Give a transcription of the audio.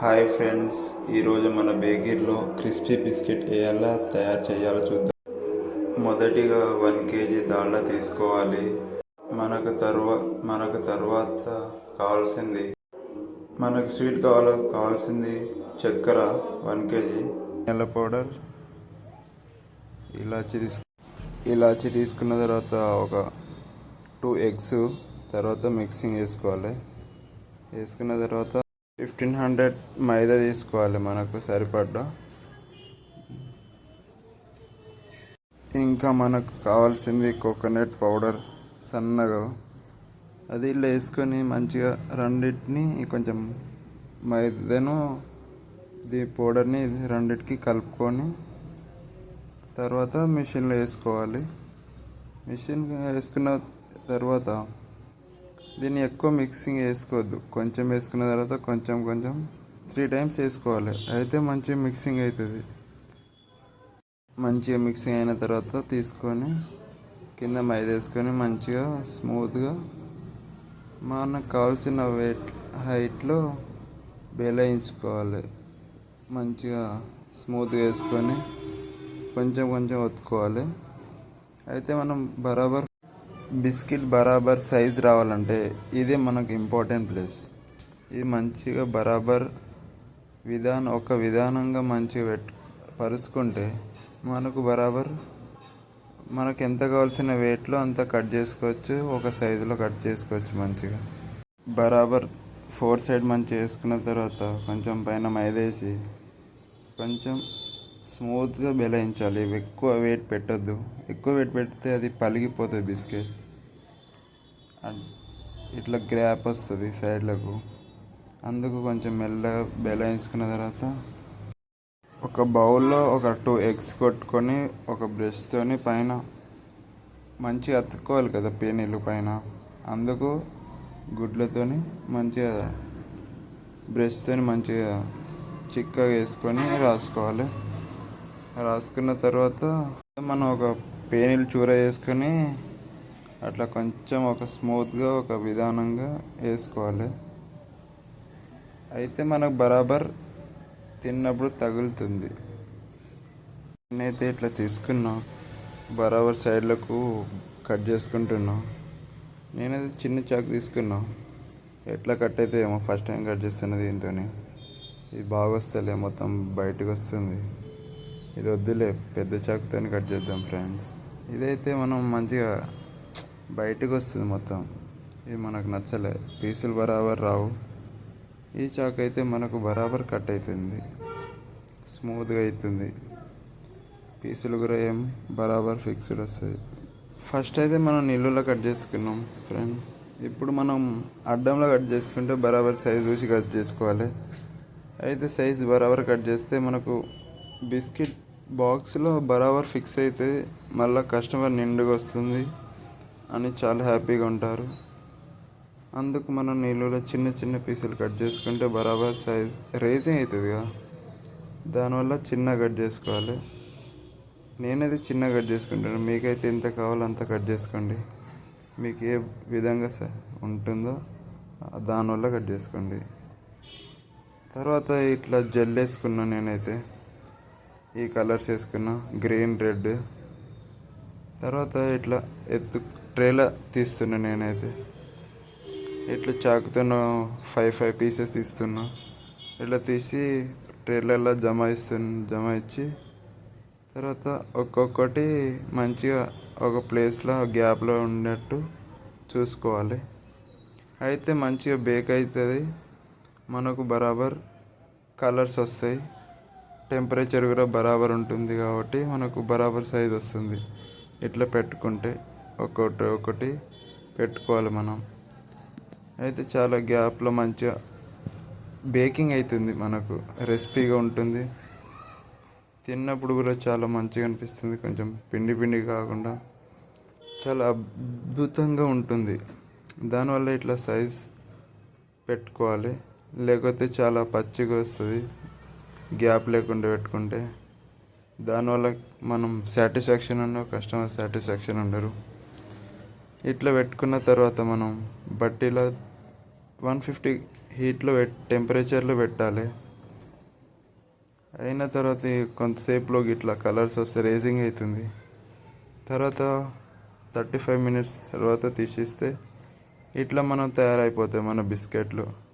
Hi friends, ఈరోజు మన బేకరీలో crispy biscuit ఎలా తయారు చేయాలో చూద్దాం. మొదటిగా 1 kg దాల్డా తీసుకోవాలి. మనకు తర్వాత కావాల్సింది మనకు స్వీట్ కావాల్సింది చక్కెర 1 kg, నెల పౌడర్, ఇలాచి తీసుకున్న తర్వాత ఒక 2 eggs తర్వాత మిక్సింగ్ వేసుకోవాలి. వేసుకున్న తర్వాత 1500 మైదా తీసుకోవాలి మనకు సరిపడ్డా. ఇంకా మనకు కావాల్సింది కోకోనట్ పౌడర్ సన్నగా, అది ఇలా వేసుకొని మంచిగా రెండింటిని కొంచెం మైదాను పౌడర్ని రెండింటికి కలుపుకొని తర్వాత మిషన్లో వేసుకోవాలి. మిషన్ వేసుకున్న తర్వాత దీన్ని ఎక్కువ మిక్సింగ్ వేసుకోవద్దు, కొంచెం వేసుకున్న తర్వాత కొంచెం 3 times వేసుకోవాలి. అయితే మంచిగా మిక్సింగ్ అవుతుంది. మంచిగా మిక్సింగ్ అయిన తర్వాత తీసుకొని కింద మైదా వేసుకొని మంచిగా స్మూత్గా మనకు కావాల్సిన హైట్లో బేలాయించుకోవాలి. మంచిగా స్మూత్గా వేసుకొని కొంచెం ఒత్తుకోవాలి. అయితే మనం బిస్కెట్ బరాబర్ సైజ్ రావాలంటే ఇదే మనకు ఇంపార్టెంట్ ప్లేస్. ఇది మంచిగా బరాబర్ విధానంగా మంచిగా పరుచుకుంటే మనకు ఎంత కావాల్సిన వెయిట్లో అంత కట్ చేసుకోవచ్చు, ఒక సైజులో కట్ చేసుకోవచ్చు. మంచిగా బరాబర్ 4 side మంచిగా వేసుకున్న తర్వాత కొంచెం పైన మైదా వేసి కొంచెం స్మూత్గా బెలాయించాలి. ఎక్కువ వెయిట్ పెట్టద్దు, ఎక్కువ వెయిట్ పెడితే అది పలిగిపోతుంది బిస్కెట్. ఇట్లా గ్యాప్ వస్తుంది సైడ్లకు, అందుకు కొంచెం మెల్లగా బెలాయించుకున్న తర్వాత ఒక బౌల్లో ఒక 2 eggs కొట్టుకొని ఒక బ్రష్తోని పైన మంచిగా అతుక్కోవాలి కదా పేనీలు పైన, అందుకు గుడ్లతోని మంచిగా బ్రష్తోని మంచిగా చిక్కగా వేసుకొని రాసుకోవాలి. రాసుకున్న తర్వాత మనం ఒక పేనీలు చూర వేసుకొని అట్లా కొంచెం ఒక స్మూత్గా ఒక విధానంగా వేసుకోవాలి. అయితే మనకు బరాబర్ తిన్నప్పుడు తగులుతుంది. నేనైతే ఇట్లా తీసుకున్నా, బరాబర్ సైడ్లకు కట్ చేసుకుంటున్నా. నేనైతే చిన్న చాకు తీసుకున్నా. ఎట్లా కట్ అయితే ఏమో, ఫస్ట్ టైం కట్ చేస్తున్నది దీంతో. ఇది బాగా వస్తలే, మొత్తం బయటకు వస్తుంది. ఇది వద్దులే, పెద్ద చాకుతో కట్ చేద్దాం ఫ్రెండ్స్. ఇదైతే మనం మంచిగా బయటకు వస్తుంది మొత్తం. ఇది మనకు నచ్చలే, పీసులు బరాబర్ రావు. ఈ చాకు అయితే మనకు బరాబర్ కట్ అవుతుంది, స్మూత్గా అవుతుంది. పీసులు కూడా ఏం బరాబర్ ఫిక్స్డ్ వస్తాయి. ఫస్ట్ అయితే మనం నిలువులో కట్ చేసుకున్నాం ఫ్రెండ్. ఇప్పుడు మనం అడ్డంలో కట్ చేసుకుంటే బరాబర్ సైజ్ చూసి కట్ చేసుకోవాలి. అయితే సైజ్ బరాబర్ కట్ చేస్తే మనకు బిస్కెట్ బాక్స్లో బరాబర్ ఫిక్స్ అవుతుంది. మళ్ళీ కస్టమర్ నిండుగా వస్తుంది అని చాలా హ్యాపీగా ఉంటారు. అందుకు మనం నీళ్ళలో చిన్న పీసులు కట్ చేసుకుంటే బరాబర్ సైజ్ రేజింగ్ అవుతుందిగా, దానివల్ల చిన్న కట్ చేసుకోవాలి. నేనైతే చిన్న కట్ చేసుకుంటాను, మీకైతే ఎంత కావాలో అంత కట్ చేసుకోండి. మీకు ఏ విధంగా ఉంటుందో దానివల్ల కట్ చేసుకోండి. తర్వాత ఇట్లా జెల్ వేసుకున్నా. నేనైతే ఈ కలర్స్ వేసుకున్నా, గ్రీన్, రెడ్. తర్వాత ఇట్లా ట్రేలో తీస్తున్నా. నేనైతే ఇట్లా చాకుతో 5 pieces తీస్తున్నా. ఇట్లా తీసి ట్రేలలో జమ ఇచ్చి తర్వాత ఒక్కొక్కటి మంచిగా ఒక ప్లేస్లో గ్యాప్లో ఉన్నట్టు చూసుకోవాలి. అయితే మంచిగా బేక్ అవుతుంది, మనకు బరాబర్ కలర్స్ వస్తాయి. టెంపరేచర్ కూడా బరాబర్ ఉంటుంది కాబట్టి మనకు బరాబర్ సైజ్ వస్తుంది. ఇట్లా పెట్టుకుంటే ఒక్కొక్కటి పెట్టుకోవాలి మనం. అయితే చాలా గ్యాప్లో మంచిగా బేకింగ్ అవుతుంది, మనకు రెసిపీగా ఉంటుంది. తిన్నప్పుడు కూడా చాలా మంచిగా అనిపిస్తుంది. కొంచెం పిండి కాకుండా చాలా అద్భుతంగా ఉంటుంది. దానివల్ల ఇట్లా సైజ్ పెట్టుకోవాలి, లేకపోతే చాలా పచ్చిగా వస్తుంది గ్యాప్ లేకుండా పెట్టుకుంటే. దానివల్ల మనం కస్టమర్ సాటిస్ఫాక్షన్ ఉండరు. ఇట్లా పెట్టుకున్న తర్వాత మనం బట్టీలో 150 హీట్లో టెంపరేచర్లో పెట్టాలి. అయిన తర్వాత కొంతసేపులో ఇట్లా కలర్స్ వస్తే రేజింగ్ అవుతుంది. తర్వాత 35 మినిట్స్ తర్వాత తీసిస్తే ఇట్లా మనం తయారైపోతాయి మన బిస్కెట్లు.